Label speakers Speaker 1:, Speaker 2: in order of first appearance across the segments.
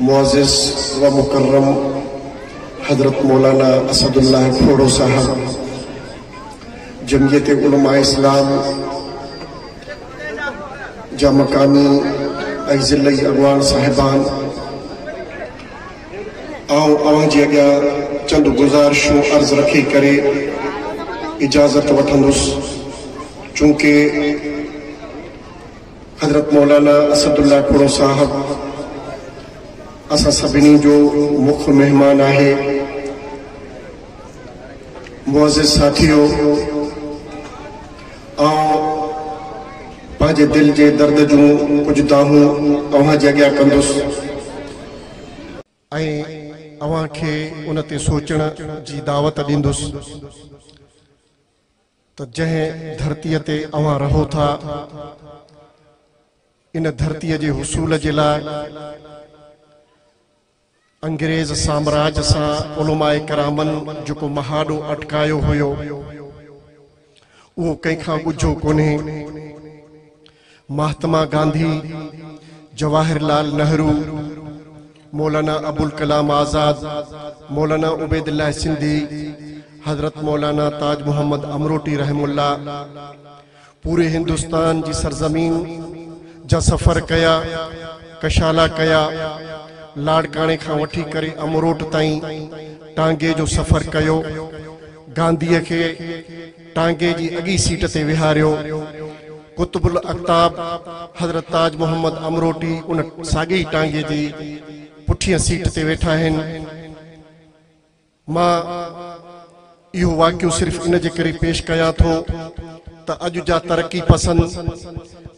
Speaker 1: मुअज़्ज़िज़ व मुकर्रम हज़रत मौलाना असदुल्लाह खोड़ो साहब, जमयत उलमा इस्लाम जा मकामी ज़िले अगवान साहिबान, आऊं जी अॻियां चंद गुज़ारिशूं अर्ज़ रखी करे इजाज़त वठंदुसि, चूंकि हज़रत मौलाना असदुल्लाह खोड़ो साहब असां सभिनी जो मुख्य मेहमान आहे। मुअज़्ज़िज़ साथियो, पंहिंजे दिल जे दर्द जूं कुछ दाहूं अव्हां जे अॻियां कंदुसि ऐं अव्हां खे उन ते सोचण जी दावत ॾींदुसि त जंहिं धरतीअ ते अव्हां रहो था, इन धरतीअ जे हुसूल जे लाइ अंग्रेज साम्राज्य सां उलमाए करामनि जेको महाडो अटकायो हुयो, उहो कंहिंखां ॻुझो कोन्हे। महात्मा गांधी, जवाहरलाल नेहरू, मौलाना अबुल कलाम आज़ाद, मौलाना उबैदुल्लाह सिंधी, हजरत मौलाना ताज मोहम्मद अमरोटी रहमुल्लाह पूरे हिंदुस्तान जी सरजमीन जा सफ़र कया, कशाला कया, लाड़काणे खां वठी करे अमरोट ताईं टांगे जो सफ़र कयो, गांधीअ खे टांगे जी अॻी सीट ते विहारियो, कुतुबुल अख्ताब हजरत ताज मोहम्मद अमरोटी उन साॻी टांगे जी पुठीअ सीट ते वेठा आहिनि। मां इहो वाक़ियो सिर्फ़ इन जे करे पेश कयां थो त अॼु जा तरक़ी पसंद,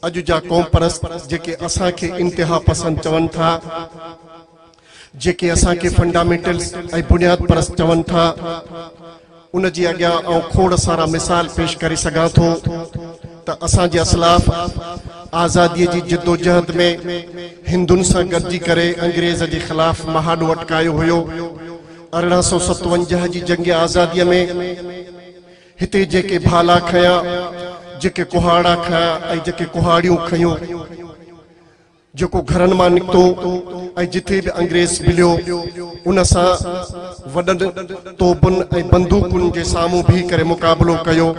Speaker 1: अॼु जा क़ौम परस्त जेके असांखे इंतिहा पसंद चवनि था, जेके असांखे फंडामेंटल्स ऐं बुनियाद परस्त चवनि था, उन जे अॻियां ऐं खोड़ सारा मिसाल पेश करे सघां थो त असांजे असलाफ आज़ादीअ जी जिदोजहद में हिंदुनि सां गॾिजी करे अंग्रेज़ जे ख़िलाफ़ महाडो अटकायो हुयो। 1857 जी जंग आज़ादीअ में हिते जेके भाला खया, जेके कुहाड़ा खया ऐं जेके कुहाड़ियूं खयूं, जेको घरनि मां निकितो ऐं जिथे बि अंग्रेज़ मिलियो, उन सां वॾनि तोपुनि ऐं बंदूकुनि जे साम्हूं बीह करे मुक़ाबिलो कयो।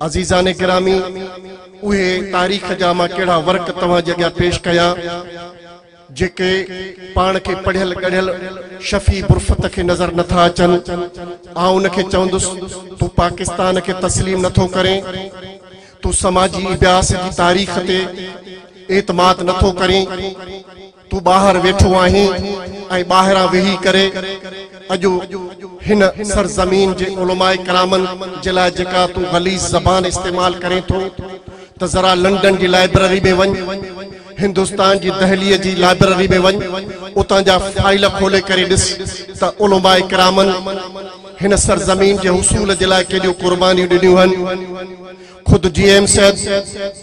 Speaker 1: अज़ीज़ान गिरामी, उहे तारीख़ जा मां कहिड़ा वर्क तव्हां जे अॻियां पेश कया जेके पाण खे पढ़ियल गढ़ियल शफ़ी बुरफ़त खे नज़र नथा अचनि। आउं उन खे चवंदुसि, तूं पाकिस्तान खे तस्लीम नथो करें, तूं समाजी इब्यास जी तारीख़ ते एतमाद नथो करें, तूं ॿाहिरि वेठो आहीं ऐं ॿाहिरां वेही करे अॼु हिन सरज़मीन जे उलमाए करामनि जे लाइ जेका तूं गलीज़ ज़बान इस्तेमाल करें थो, त ज़रा लंडन जी लाइब्रेरी में वञ, हिंदुस्तान जी दहलीअ जी लाइब्रेरी में वञ, उतां जा फाइल खोले करे ॾिस त उलमाए करामनि हिन सरज़मीन जे हुसूल जे लाइ केॾियूं कुर्बानियूं ॾिनियूं आहिनि। खुद GM सैद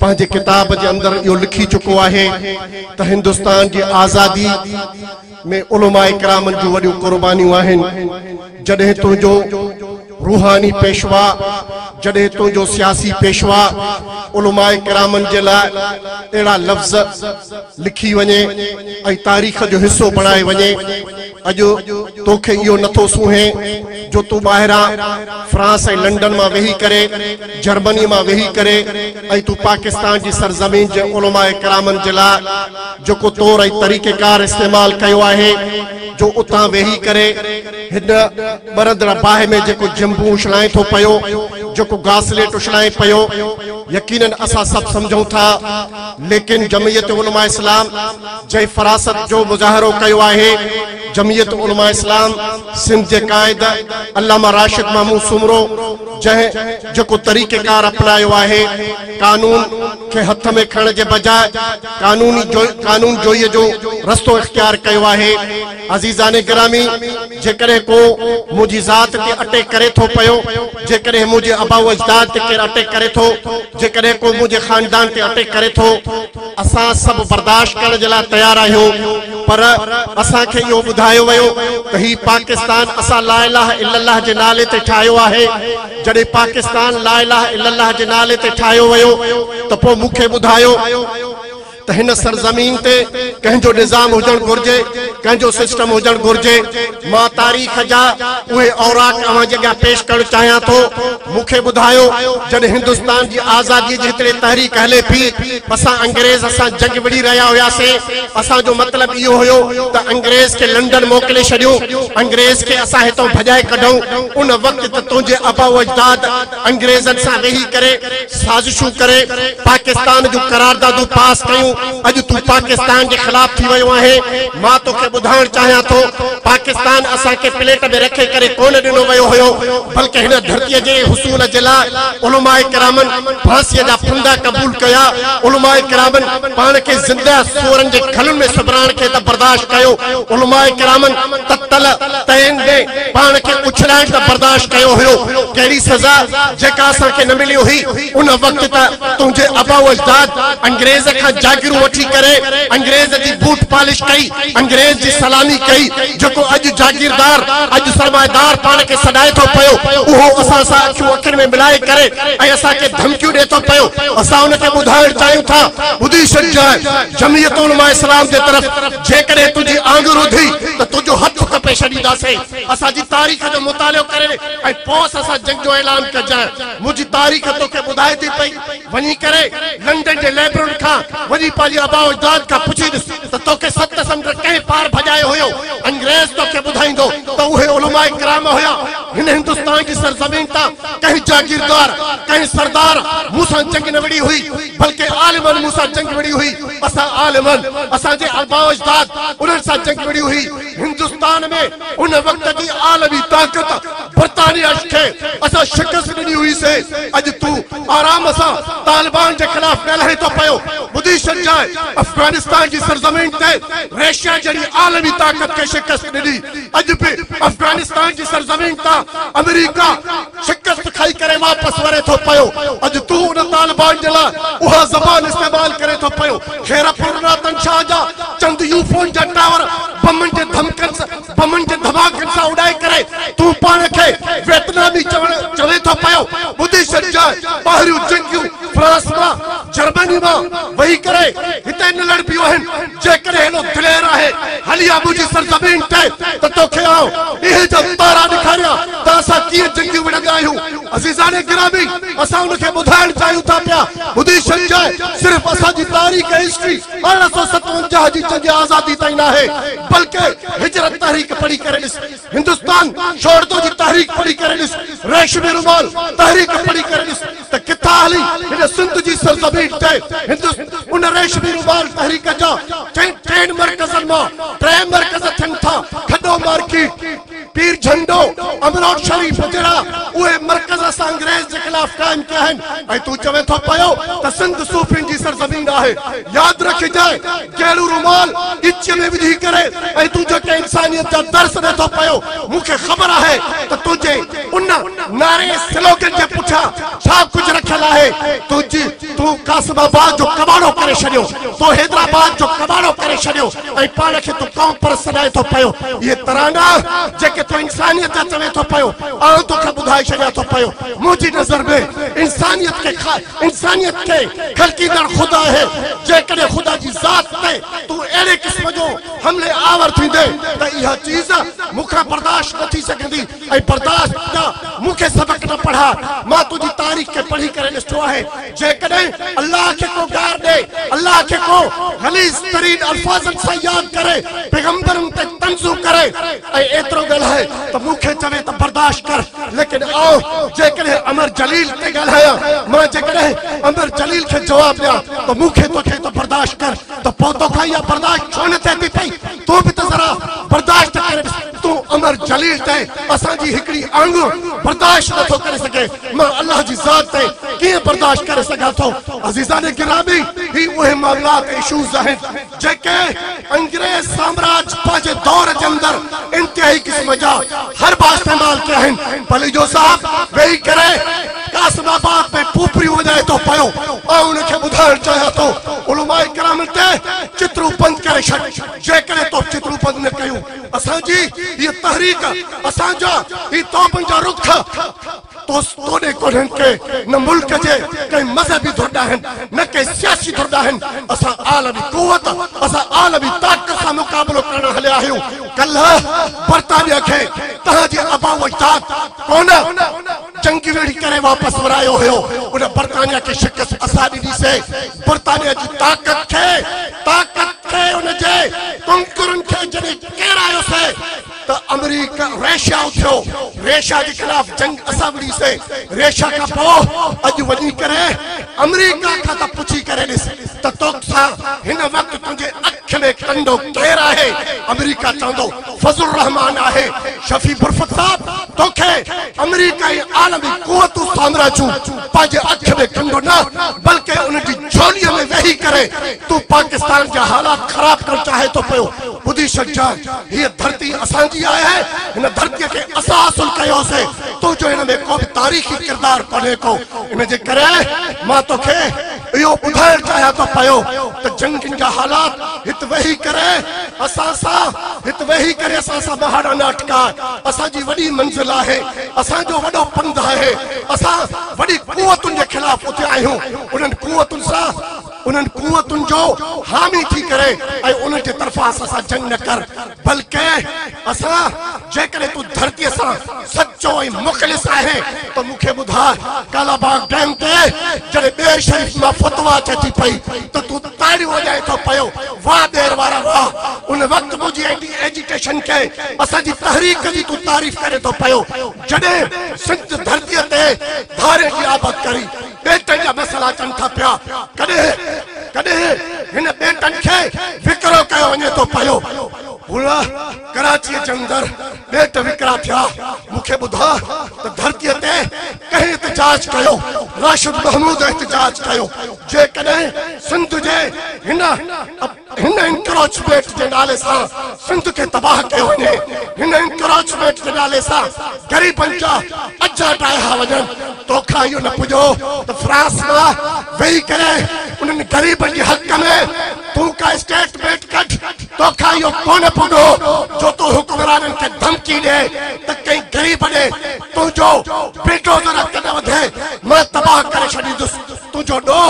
Speaker 1: पंहिंजे किताब जे अंदर इहो लिखी चुको आहे त हिंदुस्तान जी आज़ादी में उलमाए करामनि जूं वॾियूं कुर्बानियूं आहिनि। जॾहिं तुंहिंजो रूहानी पेशवा, जॾहिं तुंहिंजो सियासी पेशवा उलमाए करामनि जे लाइ अहिड़ा लफ़्ज़ लिखी वञे ऐं तारीख़ जो हिसो बणाए वञे, अॼु तोखे इहो नथो सूहे जो तूं ॿाहिरां फ्रांस ऐं लंडन मां वेही करे, जर्मनी मां वेही करे ऐं तूं पाकिस्तान जी सरज़मीन जे उलमाए करामनि जे लाइ जेको तौर ऐं तरीक़ेकार इस्तेमाल कयो आहे, जो उतां वेही करे हिन बरदड़ बाहि में जेको जंबू उछलाए थो पियो, जेको घासलेट उछलाए पियो, यकीनन असां सभु सम्झूं था, लेकिन जमयत उलमा इस्लाम जंहिं फरासत जो मुज़ाहिरो कयो आहे, जमयत उलमा इस्लाम सिंध जे क़ाइद अल्लामा राशिद महमूद सुमरो जंहिं जेको तरीक़ेकार अपनायो आहे, कानून खे हथ में खणण जे बजाय कानून जोईअ जो रस्तो इख्तियार कयो आहे। अज़ीज़ान गिरामी, जेकॾहिं को मुंहिंजी ज़ात ते अटैक करे थो पियो, जेकॾहिं मुंहिंजे अबाउ अजदाद ते केरु अटैक करे थो, जेकॾहिं को मुंहिंजे ख़ानदान ते अटैक करे थो, असां सभु बर्दाश्त करण जे लाइ तयारु आहियूं, पर असांखे इहो ॿुधायो वियो त ही पाकिस्तान असां ला इलाहा इल्लल्लाह जे नाले ते ठाहियो आहे। जॾहिं पाकिस्तान ला इलाहा इल्लल्लाह जे नाले ते ठाहियो वियो त पोइ मूंखे ॿुधायो त हिन सरज़मीन ते कंहिंजो निज़ाम हुजणु घुरिजे कंहिंजो सिस्टम हुजण घुर्जे। मां तारीख़ जा उहे औराक अवां जॻह पेश करण चाहियां थो। मूंखे ॿुधायो जॾहिं हिंदुस्तान जी आज़ादी जी हिकिड़े तहरीक हले पई, असां अंग्रेज़ असां जंग विड़ी रहिया हुआसीं। असांजो मतिलबु इहो हुयो त अंग्रेज़ खे लंडन मोकिले छॾियूं, अंग्रेज़ खे असां हितां भॼाए कढूं। उन वक़्तु त तुंहिंजे अबा अजदाद अंग्रेज़नि सां वेही करे साज़िशूं करे पाकिस्तान जूं करारदादूं पास कयूं। अॼु तूं पाकिस्तान जे ख़िलाफ़ थी वियो आहे। मां तोखे ॿुधाइण चाहियां थो, पाकिस्तान असांखे प्लेट में रखे करे कोन ॾिनो वियो हुयो, बल्कि हिन धरतीअ जे हुसूल जे लाइ उलमाए किरामनि फांसीअ जा फंदा क़बूल कया। उलमाए किरामनि पाण खे ज़िंदा सूरनि जे खलुनि में सुबराइण खे त बर्दाश्त कयो। उलमाए किरामनि ततल तयन में पाण खे उछलाइण त बर्दाश्त कयो हुयो। कहिड़ी सज़ा जेका असांखे न मिली हुई। उन वक़्तु त तुंहिंजे अबा अजदाद अंग्रेज़ खां जागिरूं वठी करे अंग्रेज़ जी बूट पालिश कई, अंग्रेज़ जी सलामी कई। जेको अॼु जागीरदार अॼु सरमाएदार पाण खे सॾाए थो पियो, उहो असां सां अखियूं अखियुनि में मिलाए करे ऐं असांखे धमकियूं ॾिए थो पियो। असां उनखे ॿुधाइण चाहियूं था, ॿुधी छॾिजांइ जमीयत उलमा इस्लाम जे तरफ़ जेकॾहिं तुंहिंजी आंगुर हुई त तुंहिंजो हथु खपे छॾींदासीं। असांजी तारीख़ जो मुतालियो करे ऐं पोइ असां जंग जो ऐलान कजांइ। मुंहिंजी तारीख़ तोखे ॿुधाए थी पई, वञी करे लंडन जे लाइब्रेरी खां वञी पंहिंजे अबा अजदाद खां पुछी ॾिस त तोखे सत समुंड कंहिं पार भॼायो हुयो। अंग्रेज़ तोखे ॿुधाईंदो त उहे उलमाए किराम हुया। हिन हिंदुस्तान जी सरज़मीन तां कंहिं जागीरदार कंहिं सरदार मूंसां जंग न विड़ी हुई, बल्कि आलिमनि मूंसां जंग विड़ी हुई। असां आलिमनि असांजे अबा अजदाद उन्हनि सां जंग विड़ी हुई। हिंदुस्तान में उन वक़्त जी आलमी ताक़त बरतानिया खे असां शिकस्त ॾिनी हुईसीं। अॼु तूं आराम सां तालिबान जे ख़िलाफ़ ॻाल्हाए थो पियो। ॿुधी छॾिजांइ अफ़गानिस्तान जी सरज़मीन ते रशिया जहिड़ी आलमी ताक़त खे शिकस्त ॾिनी। अॼु बि अफ़गानिस्तान जी सरज़मीन तां अमेरिका शिकस्त खाई करे वापसि वरे थो पियो। अॼु तूं उन तालिबान जे लाइ उहा ज़बान इस्तेमाल करे थो पियो। खेरपुर रतन शाह जा चंद यूफोन जा टावर बमनि जे धमकनि सां बमनि जे धमाकनि सां उॾाए करे तूं पाण खे वियतनामी चवे थो पियो। ॿुधी छॾिजांइ ॿाहिरियूं जंगियूं फ्रांस मां जर्मनी मां वेही करे हिते न लड़ पियूं आहिनि। जेकॾहिं हेॾो दिलेर आहे हली आ मुंहिंजी सरज़मीन ते त तोखे आऊं इहे जा तारा ॾेखारियां त असां कीअं जंगियूं विढ़ंदा आहियूं। अज़ीज़ाने गिरामी असां उनखे ॿुधाइण चाहियूं था पिया। ॿुधी छॾिजांइ सिर्फ़ असांजी तारीख़ हिस्ट्री 1857 जी जंग आज़ादी ताईं न आहे, बल्कि हिजरत तहरीक पढ़ी करे ॾिस, हिंदुस्तान छोड़दो जी तहरीक पढ़ी करे ॾिस, रेशमी रुमाल तहरीक पढ़ी करे ॾिस त किथां हली हिन सिंध जी सरज़मीन ते उन रेशमी रुमाल तहरीक जा टेन मरकज़नि मां 3 मरकज़ थियनि था। खॾो मार्केट, पीर झंडो, अमरोड शरीफ जहिड़ा उहे मरकज़ असां अंग्रेज़ जे ख़िलाफ़ क़ाइम कया आहिनि। ऐं तूं चवे थो पियो त सिंध सूफ़ियुनि जी सरज़मीन आहे। यादि रखिजांइ कहिड़ो रुमाल इच में विझी करे ऐं तूं जेके इंसानियत जा दर्स ॾे थो पियो। मूंखे ख़बर आहे त तुंहिंजे उन नारे स्लोगन जे पुठियां छा कुझु रखियलु आहे। तूं कासिमाबाद जो कबाड़ो करे छॾियो, तूं हैदराबाद जो कबाड़ो करे छॾियो ऐं पाण खे तूं क़ौम पर सॾाए थो पियो। इहे तराना जेके तूं इंसानियत जा चवे थो पियो, आउं तोखे ॿुधाए छॾियां थो पियो। मुंहिंजी नज़र में इंसानियत खे ख़लकींदड़ ख़ुदा आहे। जेकॾहिं ख़ुदा जी ज़ात ते तूं अहिड़े क़िस्म जो हमले आवर थींदे त इहा चीज़ मूंखां बर्दाश्त न थी सघंदी। ऐं बर्दाश्त न मूंखे सबक़ न पढ़ा। मां तुंहिंजी तारीख़ खे पढ़ी करे ॾिठो आहे। जेकॾहिं अल्लाह खे को गार ॾे, अल्लाह खे को ग़लीज़ तरीन अल्फाज़नि सां यादि करे, पैगंबरनि ते तंज़ू करे ऐं एतिरो ॻाल्हाए त मूंखे चवे त बर्दाश्त कर। लेकिन आओ जेकॾहिं अमर जलील ते ॻाल्हायां, मां जेकॾहिं अमर जलील खे जवाब ॾियां त मूंखे तोखे त बर्दाश्त कर। त पोइ तोखां इहा बर्दाश्त छो न थिए थी पई? तूं बि त ज़रा बर्दाश्त करे ॾिस। तूं अमर जलील ते असांजी हिकिड़ी आंगुर बर्दाश्त नथो करे सघे, मां अल्लाह जी ज़ात ते कीअं बर्दाश्त करे सघां थो? अज़ीज़ाने गिरामी ही उहे मामलात इशूज़ आहिनि जेके अंग्रेज़ साम्राज्य पंहिंजे दौर जे अंदरि इंतिहाई क़िस्म जा हरबा इस्तेमाल कया आहिनि। भलीजो साहब वेही करे कासिमाबाद में पूपरियूं वॼाए थो पियो। ऐं उनखे ॿुधाइण चाहियां थो उलमाए किराम ते चित्रू बंद करे छॾ। जेकॾहिं तो चित्रू बंद न कयूं, असांजी हीअ तहरीक असांजा ही तौबनि जा रुख तोड़े कोन्हनि के न मुल्क जे कंहिं मज़हबी धुरदा आहिनि, न कंहिं सियासी धुरदा आहिनि। असां आलमी क़ुवत, असां आलमी ताक़त सां मुक़ाबलो करण हलिया आहियूं। कल बर्तानिया खे तव्हांजे अबा अजदाद कोन जंगी वेड़ी करे वापस वरायो हुयो। उन बर्तानिया खे शिकस्त असां ॾिनीसीं। बर्तानिया जी ताक़त खे उनजे कुंकुरनि खे जॾहिं केरायोसीं त अमेरिका रशिया उथियो। रशिया के खिलाफ जंग असां विड़ीसीं। रशिया खां पोइ अॼु वञी करे अमेरिका खां त पुछी करे ॾिस त तोसां हिन वक़्तु तुंहिंजे अख में कंडो केरु आहे। अमेरिका चवंदो फज़लुर रहमान आहे। शफी बुरफत साहब तोखे अमेरिका जी आलमी क़ुवतूं साम्राज्यू पंहिंजे अख में कंडो न बल्कि उनजी झोलीअ में वेही करे तू पाकिस्तान जा हालात ख़राब करणु चाहे तो पियो। ॿुधी छॾिजां हीअ धरती असांजी आहे। हिन धरतीअ खे असां हासिल कयोसीं। तुंहिंजो हिन में को बि तारीख़ी किरदारु कोन्हे को। इन जे करे मां तोखे इहो ॿुधाइणु चाहियां थो पियो त जंगनि जा हालात हिते वेही करे असां सां बहाड़ा न अटकाए। असांजी वॾी मंज़िल आहे। असांजो वॾो पंध आहे। असां वॾी क़ुवतुनि जे ख़िलाफ़ उते आहियूं। उन्हनि क़ुवतुनि जो हामी थी करे ऐं उन्हनि जे तरफ़ां असां जंग न कर बल्कि असां जेकॾहिं तूं धरतीअ सां सचो ऐं मुख़लिस आहे त मूंखे ॿुधाए कालाबाग डैम ते जॾहिं ॿिए शरीफ़ मां फतवा अचे थी पई त तूं ताड़ियूं वॼाए थो पियो। वाह देर वारा वाह। उन वक़्तु मुंहिंजी एजिटेशन खे असांजी तहरीक जी तूं तारीफ़ करे थो पियो। जॾहिं सिंध धरतीअ ते धारे जी आबाद करी बेटनि जा मसइला अचनि था पिया। कॾहिं हिन बेटनि खे विकिरो कयो वञे थो पियो। कराची जे अंदर बेट विकिरा थिया। मूंखे ॿुधा त धरतीअ ते कंहिं एहतजाज कयो। राशिद महमूद एहतजाज कयो। जेकॾहिं सिंध जे हिन इंक्रोचमेंट जे नाले सां सिंध खे तबाह कयो वञे। हिन इंक्रोचमेंट जे नाले सां ग़रीबनि जा अज हटाया वञनि। तोखां इहो न पुॼो त फ्रांस मां वेही करे उन्हनि ग़रीबनि जे हक़ में तूं का स्टेटमेंट कढ। तोखां इहो कोन पुॼो जो तूं हुकुमराननि खे धमकी ॾे त कंहिं ग़रीब ॾे तुंहिंजो बेटो ज़रा कॾहिं वधे मां तबाह करे छॾींदुसि। तुंहिंजो ॾोह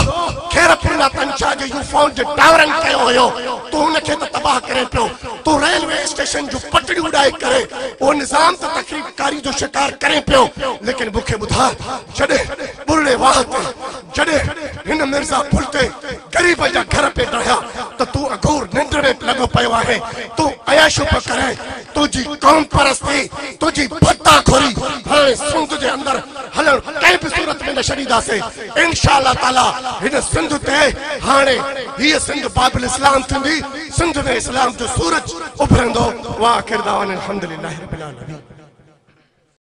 Speaker 1: खेरपुरा तंशा जे यूफोन जे टावरनि कयो हुयो। तूं हुनखे त तबाह करे पियो। तूं रेलवे स्टेशन जूं पटड़ियूं उॾाए करे उहो निज़ाम त तकलीफ़कारी जो शिकार करे पियो। लेकिन मूंखे ॿुधा जॾहिं बुरड़े वाह ते जॾहिं हिन मिर्ज़ा पुल ते ग़रीब जा घर पे रहिया त तूं अघूर निंड में लॻो पियो आहे। तूं अयाशो पियो करे। तुंहिंजी कौम परस्ती तुंहिंजी भत्ताखोरी हाणे सिंध जे अंदरि हलण कंहिं बि सूरत में न छॾींदासीं। इंशा अल्लाह ताला हिन सिंध ते हाणे हीअ सिंध बाबिल इस्लाम थींदी। सिंध में इस्लाम जो सूरज उभरंदो। वाह किरदावन अल्हम्दुलिल्लाह रब्बिल आलमीन।